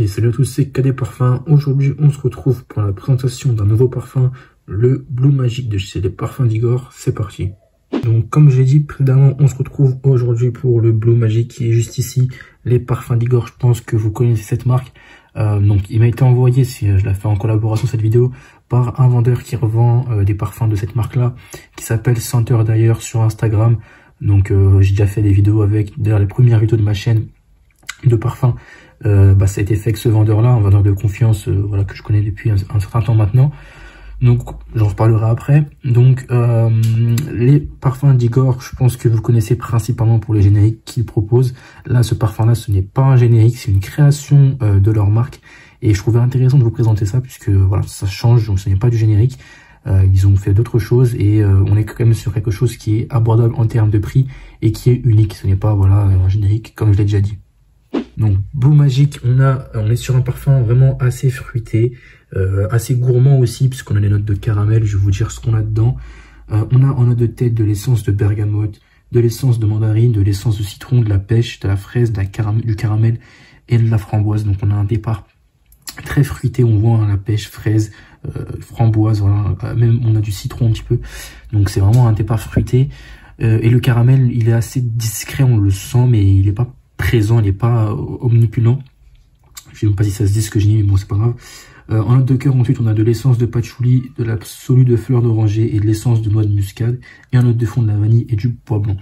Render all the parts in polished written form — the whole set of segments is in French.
Et salut à tous, c'est KD Parfums. Aujourd'hui, on se retrouve pour la présentation d'un nouveau parfum, le Blue Magic de chez les Parfums d'Igor. C'est parti. Donc, comme j'ai dit précédemment, on se retrouve aujourd'hui pour le Blue Magic qui est juste ici. Les Parfums d'Igor, je pense que vous connaissez cette marque. Donc, il m'a été envoyé, je l'ai fait en collaboration cette vidéo, par un vendeur qui revend des parfums de cette marque-là, qui s'appelle Center d'ailleurs sur Instagram. Donc, j'ai déjà fait des vidéos avec, d'ailleurs, les premières vidéos de ma chaîne de parfums. Ça a été fait avec ce vendeur-là, un vendeur de confiance, voilà, que je connais depuis un certain temps maintenant. Donc, j'en reparlerai après. Donc, les parfums d'Igor, je pense que vous connaissez principalement pour les génériques qu'ils proposent. Là, ce parfum-là, ce n'est pas un générique, c'est une création de leur marque. Et je trouvais intéressant de vous présenter ça, puisque voilà, ça change, donc ce n'est pas du générique. Ils ont fait d'autres choses et on est quand même sur quelque chose qui est abordable en termes de prix et qui est unique. Ce n'est pas voilà un générique, comme je l'ai déjà dit. Donc Blue Magic, on est sur un parfum vraiment assez fruité, assez gourmand aussi, puisqu'on a des notes de caramel. Je vais vous dire ce qu'on a dedans. On a en note de tête de l'essence de bergamote, de l'essence de mandarine, de l'essence de citron, de la pêche, de la fraise, du caramel et de la framboise. Donc on a un départ très fruité, on voit la pêche, fraise, framboise, voilà, même on a du citron un petit peu. Donc c'est vraiment un départ fruité. Et le caramel, il est assez discret, on le sent, mais il n'est pas présent, il n'est pas omniculent. Je sais même pas si ça se dit ce que j'ai dit, mais bon, c'est pas grave. En note de cœur, ensuite, on a de l'essence de patchouli, de l'absolu de fleur d'oranger et de l'essence de noix de muscade. Et en note de fond, de la vanille et du pois blanc.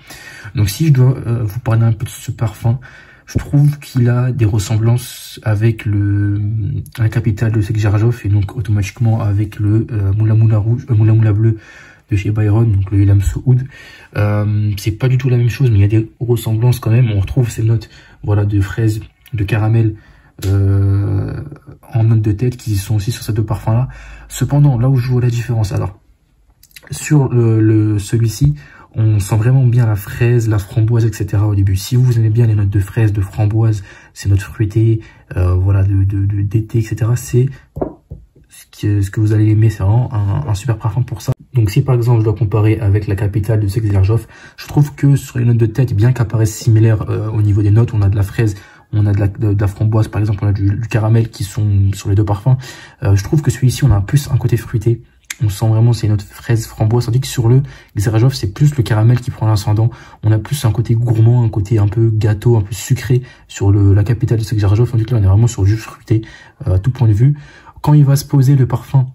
Donc, si je dois vous parler un peu de ce parfum, je trouve qu'il a des ressemblances avec la capitale de Sekjarjov et donc automatiquement avec le Moula Moula Bleu de chez Byron, donc le Ilam Soud. C'est pas du tout la même chose, mais il y a des ressemblances quand même. On retrouve ces notes, voilà, de fraises, de caramel en notes de tête qui sont aussi sur ces deux parfums-là. Cependant, là où je vois la différence, alors sur celui-ci, on sent vraiment bien la fraise, la framboise, etc. au début. Si vous aimez bien les notes de fraise, de framboise, ces notes fruitées, voilà, d'été, etc. C'est ce que vous allez aimer. C'est vraiment un super parfum pour ça. Donc si par exemple je dois comparer avec la capitale de Sekjarjov, je trouve que sur les notes de tête, bien qu'apparaissent similaires au niveau des notes, on a de la fraise, on a de la framboise par exemple, on a du caramel qui sont sur les deux parfums. Je trouve que celui-ci, on a plus un côté fruité. On sent vraiment ces notes fraises, framboise, tandis que sur le Sekjarjov, c'est plus le caramel qui prend l'ascendant. On a plus un côté gourmand, un côté un peu gâteau, un peu sucré sur la capitale de Sekjarjov. Tandis que là, on est vraiment sur du fruité à tout point de vue. Quand il va se poser le parfum,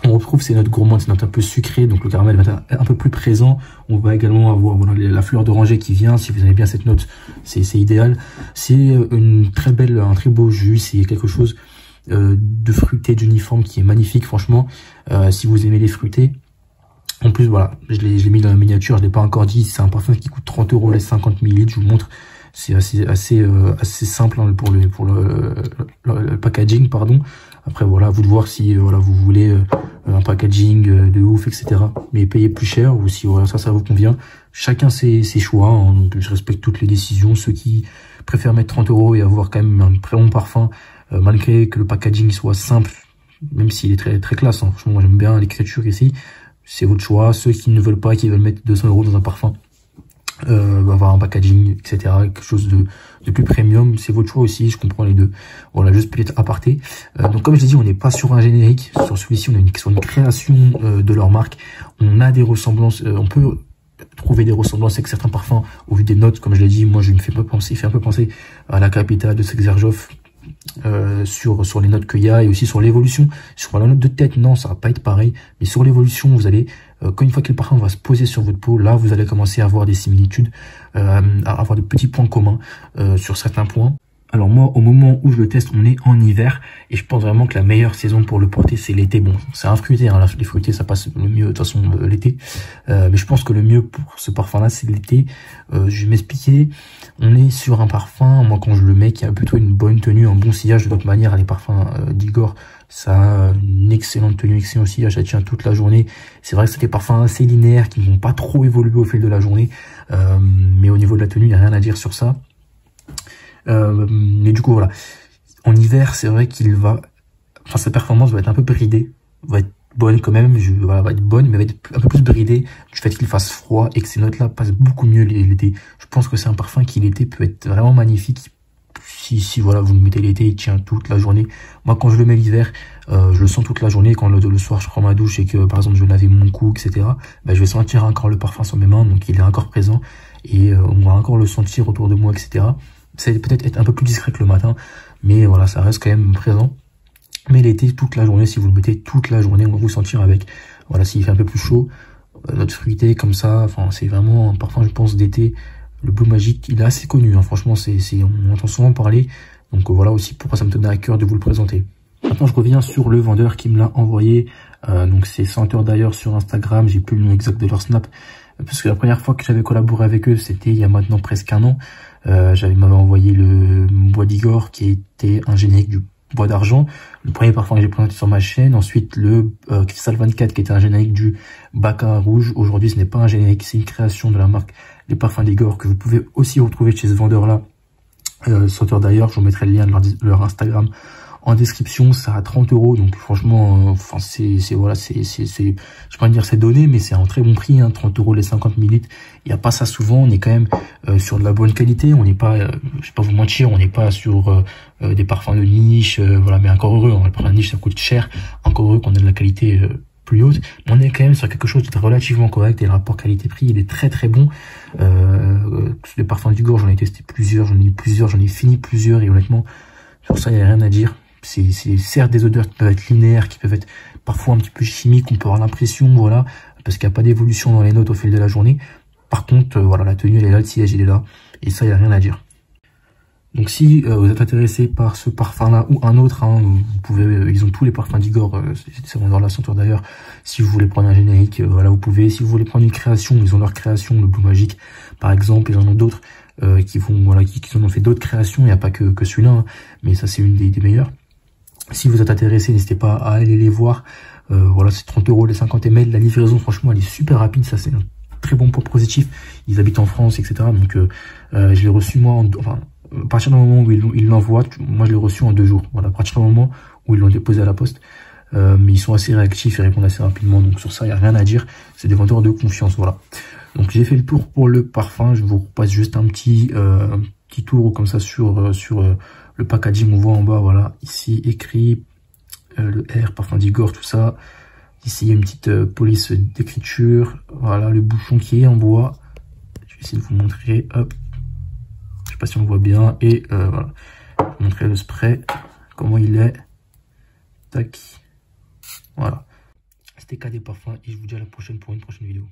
on retrouve ces notes gourmandes, ces notes un peu sucrées, donc le caramel va être un peu plus présent. On va également avoir voilà, la fleur d'oranger qui vient. Si vous avez bien cette note, c'est idéal. C'est un très beau jus, c'est quelque chose de fruité, d'uniforme qui est magnifique, franchement. Si vous aimez les fruités, en plus voilà, je l'ai mis dans la miniature, je l'ai pas encore dit, c'est un parfum qui coûte 30 € les 50 ml, je vous montre. C'est assez simple hein, pour le packaging, pardon. Après voilà, à vous de voir si voilà vous voulez un packaging de ouf, etc. Mais payez plus cher ou si voilà ça vous convient. Chacun ses choix. Hein, donc je respecte toutes les décisions. Ceux qui préfèrent mettre 30 € et avoir quand même un très bon parfum, malgré que le packaging soit simple, même s'il est très très classe. Hein. Franchement, moi j'aime bien l'écriture ici. C'est votre choix. Ceux qui ne veulent pas, qui veulent mettre 200 € dans un parfum, avoir un packaging, etc., quelque chose de plus premium, c'est votre choix aussi, je comprends les deux. Voilà, juste peut-être aparté. Donc comme je l'ai dit, on n'est pas sur un générique, sur celui-ci on est sur une création de leur marque. On a des ressemblances, on peut trouver des ressemblances avec certains parfums au vu des notes, comme je l'ai dit. Moi je me fais un peu penser à la capitale de Sekjarjov, sur les notes qu'il y a, et aussi sur l'évolution. Sur la note de tête, non, ça va pas être pareil, mais sur l'évolution, vous allez quand une fois que le parfum va se poser sur votre peau, là vous allez commencer à avoir des similitudes, à avoir de petits points communs sur certains points. Alors moi, au moment où je le teste, on est en hiver et je pense vraiment que la meilleure saison pour le porter, c'est l'été. Bon, c'est un fruité, hein, les fruités, ça passe le mieux de toute façon l'été. Mais je pense que le mieux pour ce parfum-là, c'est l'été. Je vais m'expliquer. On est sur un parfum, moi quand je le mets, qui a plutôt une bonne tenue, un bon sillage. De toute manière, les parfums d'Igor, ça a une excellente tenue, excellent sillage, ça tient toute la journée. C'est vrai que c'est des parfums assez linéaires qui ne vont pas trop évoluer au fil de la journée. Mais au niveau de la tenue, il n'y a rien à dire sur ça. Mais du coup voilà, en hiver c'est vrai sa performance va être un peu bridée, va être bonne quand même, va être bonne, mais va être un peu plus bridée du fait qu'il fasse froid et que ces notes là passent beaucoup mieux l'été. Je pense que c'est un parfum qui l'été peut être vraiment magnifique si voilà, vous le mettez l'été, il tient toute la journée. Moi, quand je le mets l'hiver, je le sens toute la journée. Quand le soir, je prends ma douche et que, par exemple, je lave mon cou, etc., bah, je vais sentir encore le parfum sur mes mains, donc il est encore présent. Et on va encore le sentir autour de moi, etc. Ça va peut-être être un peu plus discret que le matin, mais voilà, ça reste quand même présent. Mais l'été, toute la journée, si vous le mettez toute la journée, on va vous sentir avec. Voilà, s'il fait un peu plus chaud, notre fruité comme ça, enfin, c'est vraiment un parfum, je pense, d'été. Le Blue Magic, il est assez connu, hein. Franchement, on entend souvent parler. Donc voilà aussi pourquoi ça me tenait à cœur de vous le présenter. Maintenant, je reviens sur le vendeur qui me l'a envoyé. Donc c'est Senteur d'ailleurs sur Instagram, j'ai plus le nom exact de leur snap. Parce que la première fois que j'avais collaboré avec eux, c'était il y a maintenant presque un an. M'avait envoyé le Bois d'Igor qui était un générique du Bois d'Argent, le premier parfum que j'ai présenté sur ma chaîne. Ensuite le Cristal 24 qui était un générique du Baccarat Rouge. Aujourd'hui ce n'est pas un générique, c'est une création de la marque Les Parfums d'Igor que vous pouvez aussi retrouver chez ce vendeur là. Senteur d'ailleurs, je vous mettrai le lien de leur Instagram en description. Ça à 30 €, donc franchement, enfin voilà, je vais pas dire c'est donné, mais c'est un très bon prix, hein, 30 € les 50 ml. Il n'y a pas ça souvent. On est quand même sur de la bonne qualité. On n'est pas, je vais pas vous mentir, on n'est pas sur des parfums de niche, voilà, mais encore heureux. Hein, les parfums de niche ça coûte cher. Encore heureux qu'on a de la qualité plus haute, mais on est quand même sur quelque chose de relativement correct et le rapport qualité-prix il est très très bon. Les parfums d'Igor, j'en ai testé plusieurs, j'en ai fini plusieurs et honnêtement sur ça il n'y a rien à dire. C'est certes des odeurs qui peuvent être linéaires, qui peuvent être parfois un petit peu chimiques, on peut avoir l'impression, voilà, parce qu'il n'y a pas d'évolution dans les notes au fil de la journée. Par contre, voilà, la tenue elle est là, le siège il est là, et ça il n'y a rien à dire. Donc si vous êtes intéressé par ce parfum-là ou un autre, hein, vous pouvez, ils ont tous les parfums d'Igor, ces vendeurs-là Senteur d'ailleurs. Si vous voulez prendre un générique, voilà, vous pouvez. Si vous voulez prendre une création, ils ont leur création, le Blue Magic, par exemple, ils en ont d'autres qui vont, voilà, qui en ont fait d'autres créations. Il n'y a pas que celui-là, hein, mais ça c'est une des meilleures. Si vous êtes intéressé, n'hésitez pas à aller les voir. Voilà, c'est 30 € les 50 ml. La livraison, franchement, elle est super rapide. Ça c'est un très bon point positif. Ils habitent en France, etc. Donc je l'ai reçu moi, à partir du moment où ils l'envoient, moi je l'ai reçu en 2 jours. Voilà, à partir du moment où ils l'ont déposé à la poste. Mais ils sont assez réactifs et répondent assez rapidement. Donc sur ça, il n'y a rien à dire. C'est des vendeurs de confiance, voilà. Donc j'ai fait le tour pour le parfum. Je vous repasse juste un petit tour comme ça sur le packaging. On voit en bas, voilà, ici écrit le R, parfum d'Igor, tout ça. Ici il y a une petite police d'écriture. Voilà, le bouchon qui est en bois. Je vais essayer de vous montrer. Hop. Je sais pas si on voit bien. Et voilà. Je vais vous montrer le spray. Comment il est. Tac. Voilà. C'était KD Parfum et je vous dis à la prochaine pour une prochaine vidéo.